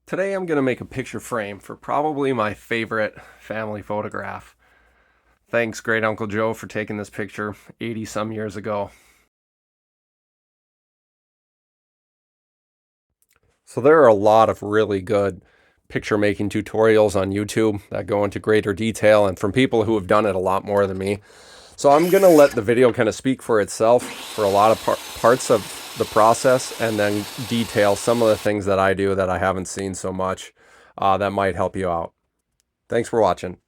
Today I'm going to make a picture frame for probably my favorite family photograph. Thanks, Great Uncle Joe, for taking this picture 80 some years ago. So there are a lot of really good picture making tutorials on YouTube that go into greater detail and from people who have done it a lot more than me. So I'm going to let the video kind of speak for itself for a lot of parts of the process and then detail some of the things that I do that I haven't seen so much that might help you out. Thanks for watching.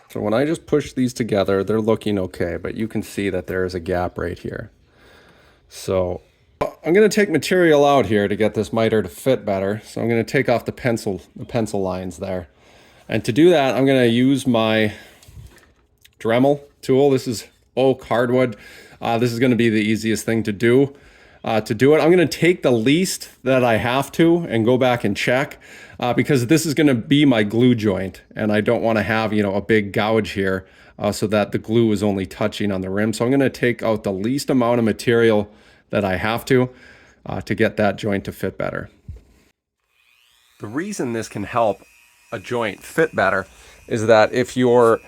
So when I just push these together, they're looking okay, but you can see that there is a gap right here. So I'm going to take material out here to get this miter to fit better. So I'm going to take off the pencil lines there. And to do that, I'm going to use my Dremel tool. This is oak hardwood. This is going to be the easiest thing to do. I'm going to take the least that I have to and go back and check because this is going to be my glue joint, and I don't want to have a big gouge here so that the glue is only touching on the rim. So I'm going to take out the least amount of material that I have to get that joint to fit better. The reason this can help a joint fit better is that if your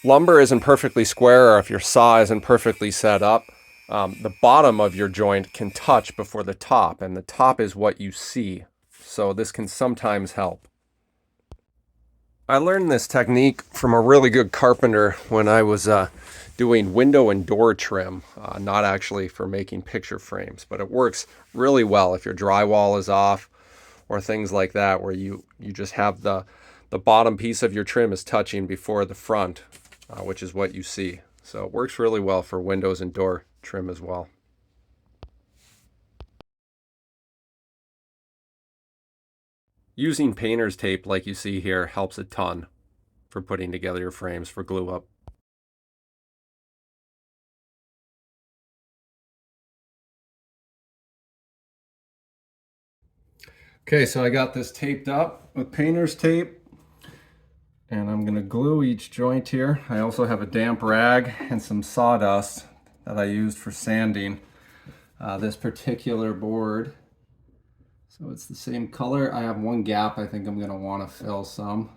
lumber isn't perfectly square or if your saw isn't perfectly set up, the bottom of your joint can touch before the top, and the top is what you see. So this can sometimes help. I learned this technique from a really good carpenter when I was doing window and door trim, not actually for making picture frames, but it works really well if your drywall is off or things like that, where you just have the bottom piece of your trim is touching before the front, which is what you see. So it works really well for windows and door trim as well. Using painter's tape like you see here helps a ton for putting together your frames for glue up. Okay, so I got this taped up with painter's tape, and I'm going to glue each joint here. I also have a damp rag and some sawdust that I used for sanding this particular board. So it's the same color. I have one gap I think I'm going to want to fill some.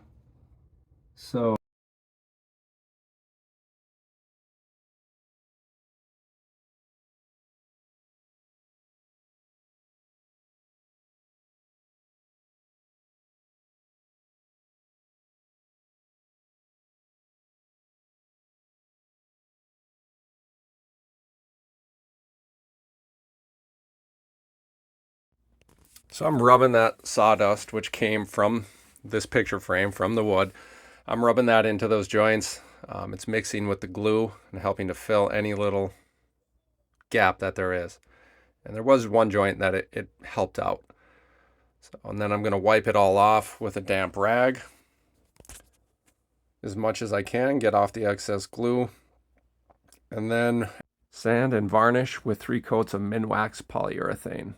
So I'm rubbing that sawdust, which came from this picture frame, from the wood. I'm rubbing that into those joints. It's mixing with the glue and helping to fill any little gap that there is. And there was one joint that it helped out. So, and then I'm going to wipe it all off with a damp rag as much as I can, get off the excess glue, and then sand and varnish with 3 coats of Minwax polyurethane.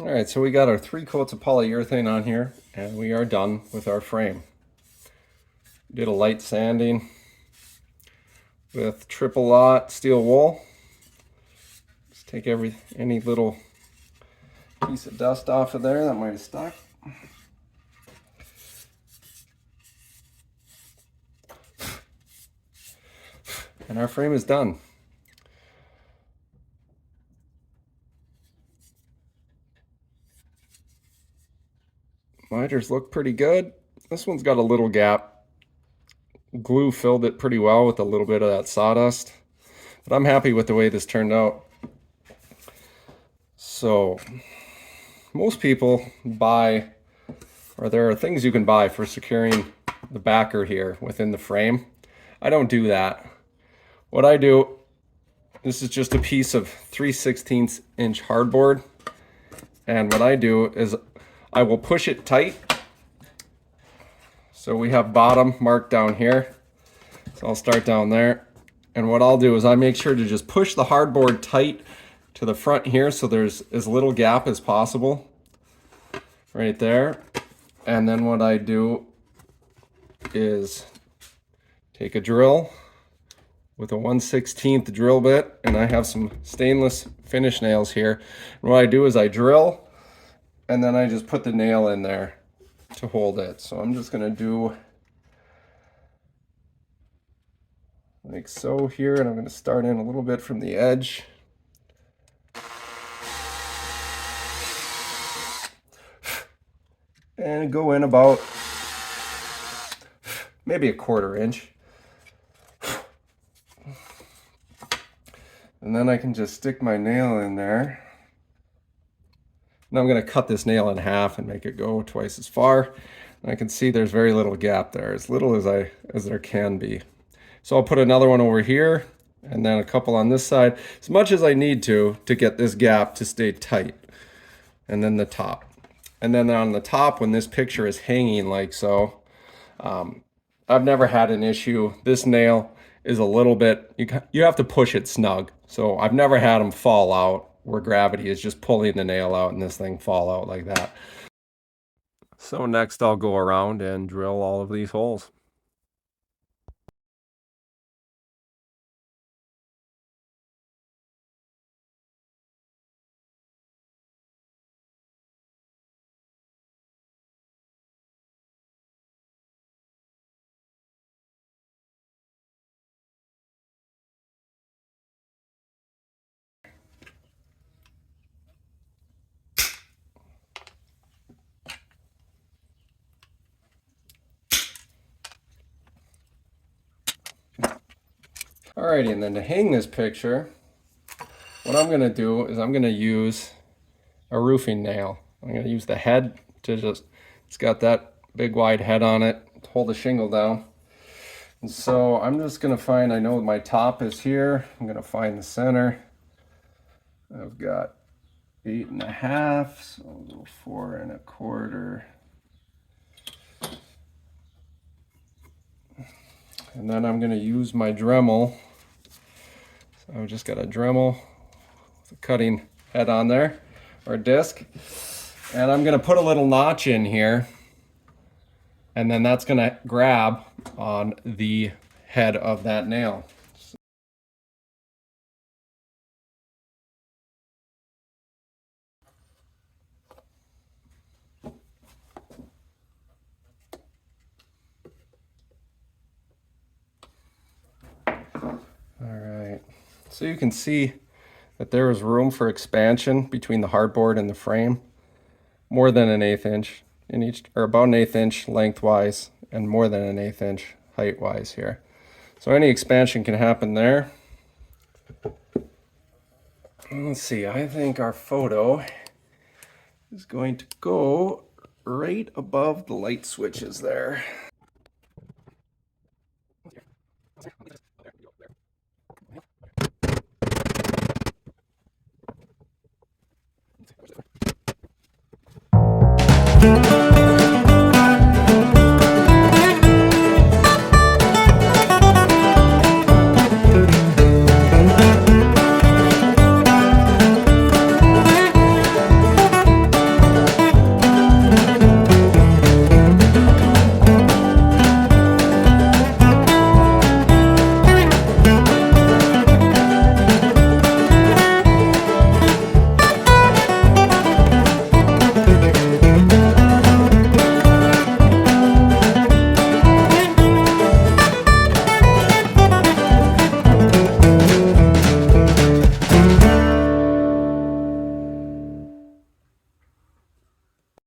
All right, so we got our 3 coats of polyurethane on here, and we are done with our frame. Did a light sanding with triple lot steel wool. Just take any little piece of dust off of there that might have stuck. And our frame is done. Miters look pretty good. This one's got a little gap. Glue filled it pretty well with a little bit of that sawdust. But I'm happy with the way this turned out. So most people buy or there are things you can buy for securing the backer here within the frame. I don't do that. What I do, this is just a piece of 3/16 inch hardboard. And what I do is I will push it tight. So we have bottom marked down here. So I'll start down there. And what I'll do is I make sure to just push the hardboard tight to the front here so there's as little gap as possible. Right there. And then what I do is take a drill with a 1/16 drill bit, and I have some stainless finish nails here. And what I do is I drill, and then I just put the nail in there to hold it. So I'm just going to do like so here, and I'm going to start in a little bit from the edge. And go in about maybe a 1/4 inch. And then I can just stick my nail in there. And I'm going to cut this nail in half and make it go twice as far. And I can see there's very little gap there, as little as there can be. So I'll put another one over here and then a couple on this side, as much as I need to get this gap to stay tight. And then the top. And then on the top, when this picture is hanging like so, I've never had an issue. This nail is a little bit, you have to push it snug. So I've never had them fall out where gravity is just pulling the nail out and this thing fall out like that. So next I'll go around and drill all of these holes. Alrighty, and then to hang this picture, what I'm going to do is I'm going to use a roofing nail. I'm going to use the head to just, it's got that big wide head on it to hold the shingle down. And so I'm just going to find, I know my top is here, I'm going to find the center. I've got 8.5, so I'll go 4.25. And then I'm going to use my Dremel. So I've just got a Dremel with a cutting head on there, or disc. And I'm going to put a little notch in here. And then that's going to grab on the head of that nail. Alright, so you can see that there is room for expansion between the hardboard and the frame. More than an 1/8 inch in each, or about an 1/8 inch lengthwise, and more than an 1/8 inch height-wise here. So any expansion can happen there. Let's see, I think our photo is going to go right above the light switches there.